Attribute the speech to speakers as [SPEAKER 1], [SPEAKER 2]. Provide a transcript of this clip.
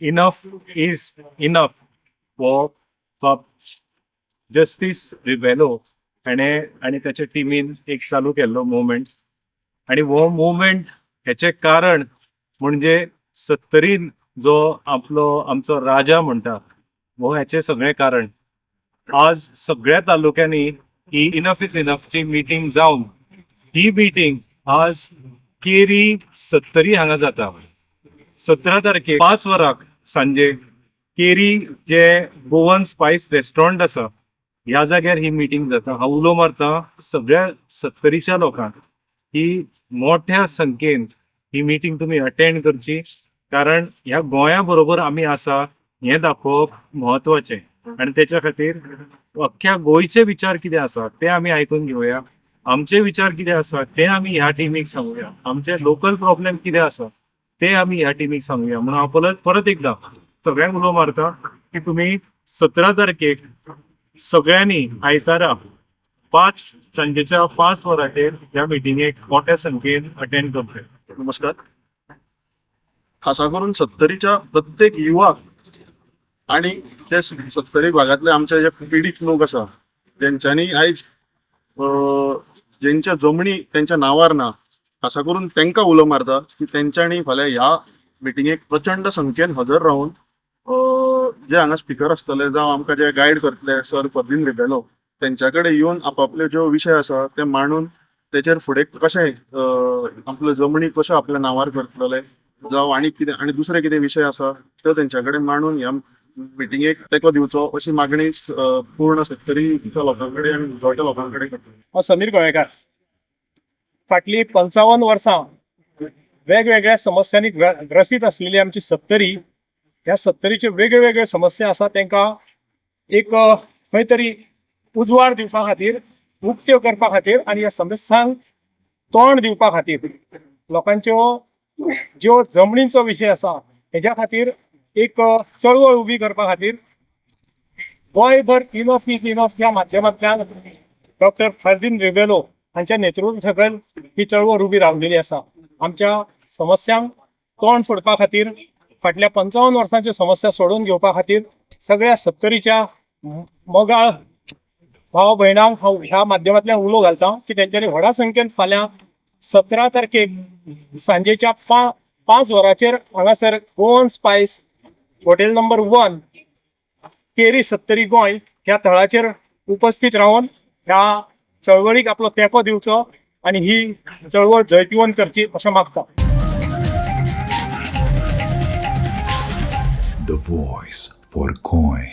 [SPEAKER 1] Enough is enough for justice Rebello आणि त्याच्या टीमीन एक चालू केल्लो मुवमेंट आणि वो मुवमेंट हेचे कारण म्हणजे 70 जो आमचो राजा म्हणटा वो हेचे सगळे कारण. आज सगळ्या तालुक्यांनी ही इनफ इज इनफची मीटिंग जावन ही मीटिंग आज केरी 70 हांगा जाता. 17 तारखेक 5 वरांक सांजे केरी जे गोवन स्पायस रेस्टॉरंट आसा ह्या जाग्यार ही मीटिंग जाता. हांव उलो मारता सगळ्या 70च्या लोकांक ही मोठ्या संख्येन ही मीटिंग तुम्ही अटेंड करची, कारण ह्या गोंया बरोबर आमी आसा हे दाखोवप महत्वाचे आणि त्याच्या खातीर अख्ख्या गोयचे विचार कितें आसा ते आमी आयकून घेवया. आमचे विचार कितें आसा ते आमी ह्या टीमीक सांगुया. आमचे लोकल प्रॉब्लेम कितें आसा ते आमी ह्या टीमीक सांगुया. म्हणून हांव परत एकदा सगळ्यांक उलो मारता की तुम्ही 17 तारखेक सगळ्यांनी आयतारा सांजेच्या 5 वरांचेर ह्या मिटिंगेक मोठ्या संख्येन अटेंड करचे.
[SPEAKER 2] नमस्कार. खासा करून 70च्या प्रत्येक युवक आणि ते 70 भागातले आमचे जे पिडीत लोक आसा ज्यांच्यांनी आयज ज्यांच्या जमणी त्यांच्या नावार ना, खासा करून तांकां उलो मारता की तेंच्यांनी फाल्यां ह्या मिटिंगेक प्रचंड संख्येन हजर रावन जे हांगा स्पीकर आसतले जावं आमकां जे गायड करतले सर फर्दीन रिबेलो तेंच्या कडेन येवन आपापले जो विशय आसा ते मांडून तेचेर फुडें कशें आपल्यो जमणी कश्यो आपल्या नांवार करतले जावं आनी दुसरे कितें विशय आसा तो तेंच्या कडेन मांडून ह्या मिटिंगेक तेंको दिवचो अशी मागणी पूर्ण 70 लोकां कडेन आनी गोंयच्या लोकां कडेन करता.
[SPEAKER 3] हांव समीर गोळेकार. फाटली 55 वर्सां वेगवेगळ्या समस्यांनी ग्रसीत आसलेली आमची 70 ह्या 70चे वेगळे वेगळे समस्या आसा तांकां एक खंय तरी उजवाड दिवपा खातीर, उक्त्यो करपा खातीर आनी ह्या समस्यांक तोंड दिवपा खातीर लोकांच्यो ज्यो जमनींचो विशय आसा हेच्या खातीर एक चळवळ उबी करपा खातीर गोंयभर इनफ इज इनफ ह्या माध्यमांतल्यान डॉक्टर फर्दीन रिबेलो हांच्या नेतृत्वा सकयल ही चळवळ उबी रावलेली आसा. आमच्या समस्यांक तोंड फोडपा खातीर, फाटल्या 55 वर्सांच्यो समस्या सोडून घेवपा खातीर सगळ्या 70च्या मोगाळ भाव भयणांक हांव ह्या माध्यमांतल्यान उलो घालता की तेंच्यांनी व्हडा संख्येन फाल्यां 17 तारखेक सांजेच्या 5 वरांचेर हांगासर गोवन स्पायस हॉटेल नंबर 1 केरी 70 गोंय ह्या थळाचेर उपस्थित रावन ह्या चळवळीक आपलो तेंको दिवचो आणि ही चळवळ जैतिवंत करची अशें मागता.
[SPEAKER 4] The voice for Goy.